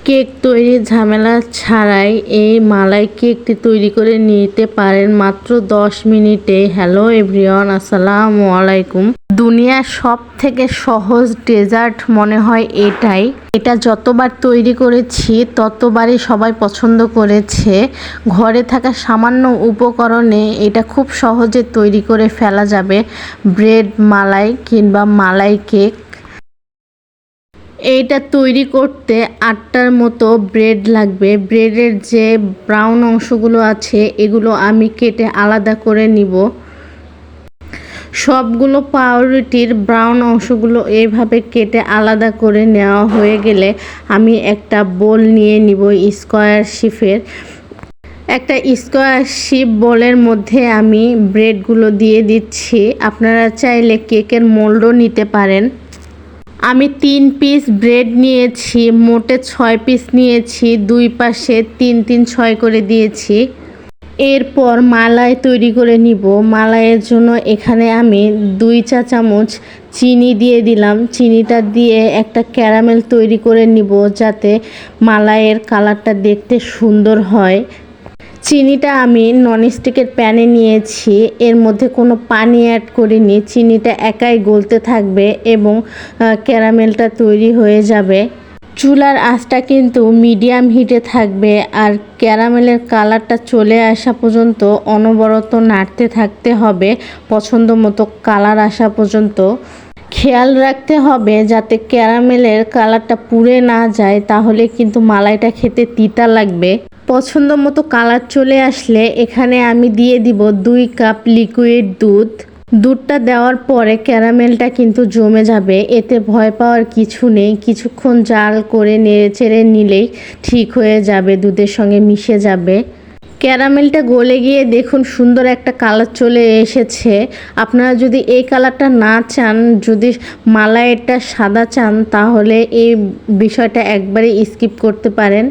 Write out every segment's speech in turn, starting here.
Cake তৈরির ঝামেলা ছাড়াই এই মালাই কেকটি তৈরি করে নিতে পারেন মাত্র 10 মিনিটে। হ্যালো এভরিওয়ান, আসসালামু আলাইকুম। দুনিয়ার সব থেকে সহজ ডেজার্ট মনে হয় এটাই। এটা যতবার তৈরি করেছি ততবারই সবাই পছন্দ করেছে। ঘরে থাকা সামান্য উপকরণে এটা খুব সহজে তৈরি করে ফেলা যাবে ব্রেড মালাই কিংবা মালাই কেক। এইটা তৈরি করতে 8টার মতো ব্রেড লাগবে। ব্রেডের যে ব্রাউন অংশগুলো আছে এগুলো আমি কেটে আলাদা করে নিব। সবগুলো পাউরুটির ব্রাউন অংশগুলো এইভাবে কেটে আলাদা করে নেওয়া হয়ে গেলে আমি একটা বোল নিয়ে নিব স্কোয়ার শেপের। একটা স্কোয়ার শেপ বোলের মধ্যে আমি ব্রেডগুলো দিয়ে দিচ্ছি। আপনারা চাইলে কেকের মোল্ডও নিতে পারেন। আমি 3 পিস ব্রেড নিয়েছি, মোটে 6 পিস নিয়েছি, দুই পাশে 3 3 6 করে দিয়েছি। এরপর মালাই তৈরি করে নিব। মালাইয়ের জন্য এখানে আমি 2 চা চামচ চিনি দিয়ে দিলাম। চিনিটা দিয়ে একটা ক্যারামেল তৈরি করে নিব যাতে মালাইয়ের কালারটা দেখতে সুন্দর হয়। চিনিটা আমি ননস্টিকের প্যানে নিয়েছি, এর মধ্যে কোনো পানি অ্যাড করিনি। চিনিটা একাই গলতে থাকবে এবং ক্যারামেলটা তৈরি হয়ে যাবে। চুলার আঁচটা কিন্তু মিডিয়াম হিটে থাকবে আর ক্যারামেলের কালারটা চলে আসা পর্যন্ত অনবরত নাড়তে থাকতে হবে পছন্দ মতো কালার আসা পর্যন্ত। খেয়াল রাখতে হবে যাতে ক্যারামেলের কালারটা পুড়ে না যায়, তাহলে কিন্তু মালাইটা খেতে তিতা লাগবে। পছন্দ মতো কালার চলে আসলে এখানে আমি দিয়ে দিব 2 কাপ লিকুইড দুধ। দুধটা দেওয়ার পরে ক্যারামেলটা কিন্তু জমে যাবে, এতে ভয় পাওয়ার কিছু নেই। কিছুক্ষণ জাল করে নেড়েচেড়ে নিলেই ঠিক হয়ে যাবে, দুধের সঙ্গে মিশে যাবে। ক্যারামেলটা গলে গিয়ে দেখুন সুন্দর একটা কালার চলে এসেছে। আপনারা যদি এই কালারটা না চান, যদি মালাইটা সাদা চান, তাহলে এই বিষয়টা একবারে স্কিপ করতে পারেন।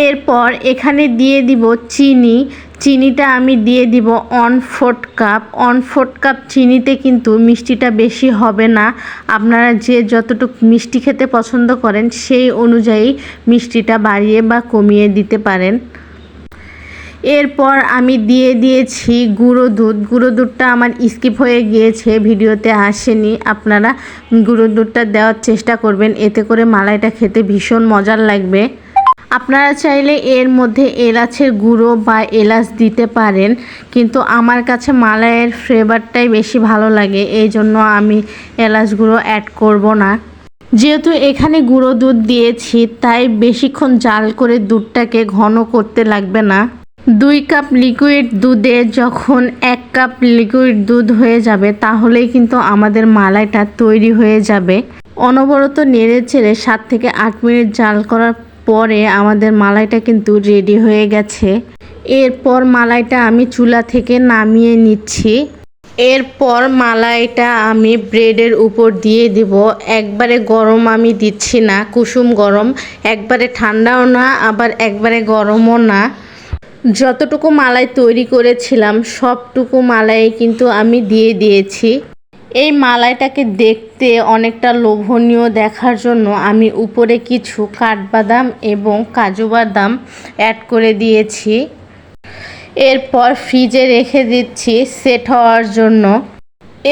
এরপর এখানে দিয়ে দিব চিনি। চিনিটা আমি দিয়ে দিব 1/4 কাপ। 1/4 কাপ চিনিতে কিন্তু মিষ্টিটা বেশি হবে না। আপনারা যে যতটুকু মিষ্টি খেতে পছন্দ করেন সেই অনুযায়ী মিষ্টিটা বাড়িয়ে বা কমিয়ে দিতে পারেন। এরপর আমি দিয়ে দিয়েছি গুঁড়ো দুধ। গুঁড়ো দুধটা আমার স্কিপ হয়ে গিয়েছে, ভিডিওতে আসেনি। আপনারা গুঁড়ো দুধটা দেওয়ার চেষ্টা করবেন, এতে করে মালাইটা খেতে ভীষণ মজার লাগবে। আপনারা চাইলে এর মধ্যে এলাচের গুঁড়ো বা এলাচ দিতে পারেন, কিন্তু আমার কাছে মালাইয়ের ফ্লেভারটাই বেশি ভালো লাগে, এই জন্য আমি এলাচ গুঁড়ো অ্যাড করব না। যেহেতু এখানে গুঁড়ো দুধ দিয়েছি তাই বেশিক্ষণ জাল করে দুধটাকে ঘন করতে লাগবে না। 2 কাপ লিকুইড দুধে যখন 1 কাপ লিকুইড দুধ হয়ে যাবে তাহলেই কিন্তু আমাদের মালাইটা তৈরি হয়ে যাবে। অনবরত নেড়েচেড়ে 7 থেকে 8 মিনিট জাল করার পরে আমাদের মালাইটা কিন্তু রেডি হয়ে গেছে। এরপর মালাইটা আমি চুলা থেকে নামিয়ে নিচ্ছি। এরপর মালাইটা আমি ব্রেডের উপর দিয়ে দিব। একবারে গরম আমি দিচ্ছি না, কুসুম গরম, একবারে ঠান্ডাও না আবার একবারে গরমও না। যতটুকু মালাই তৈরি করেছিলাম সবটুকু মালাই কিন্তু আমি দিয়ে দিয়েছি। এই মালাইটাকে দেখতে অনেকটা লোভনীয় দেখার জন্য আমি উপরে কিছু কাঠবাদাম এবং কাজু বাদাম অ্যাড করে দিয়েছি। এরপর ফ্রিজে রেখে দিচ্ছি সেট হওয়ার জন্য।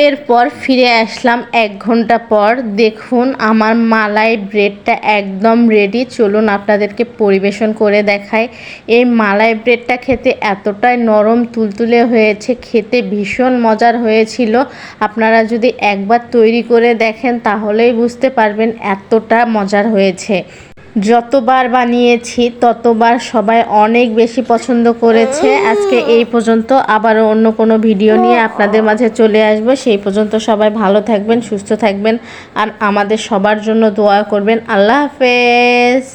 এরপর ফিরে আসলাম 1 ঘন্টা পর। দেখুন আমার মালাই ব্রেডটা একদম রেডি। চলুন আপনাদেরকে পরিবেশন করে দেখাই। এই মালাই ব্রেডটা খেতে এতটাই নরম তুলতুলে হয়েছে, খেতে ভীষণ মজার হয়েছিল। আপনারা যদি একবার তৈরি করে দেখেন তাহলেই বুঝতে পারবেন এতটা মজার হয়েছে। যতবার বানিয়েছি ততবার সবাই অনেক বেশি পছন্দ করেছে। আজকে এই পর্যন্ত, আবারও অন্য কোনো ভিডিও নিয়ে আপনাদের মাঝে চলে আসবো। সেই পর্যন্ত সবাই ভালো থাকবেন, সুস্থ থাকবেন আর আমাদের সবার জন্য দোয়া করবেন। আল্লাহ হাফেজ।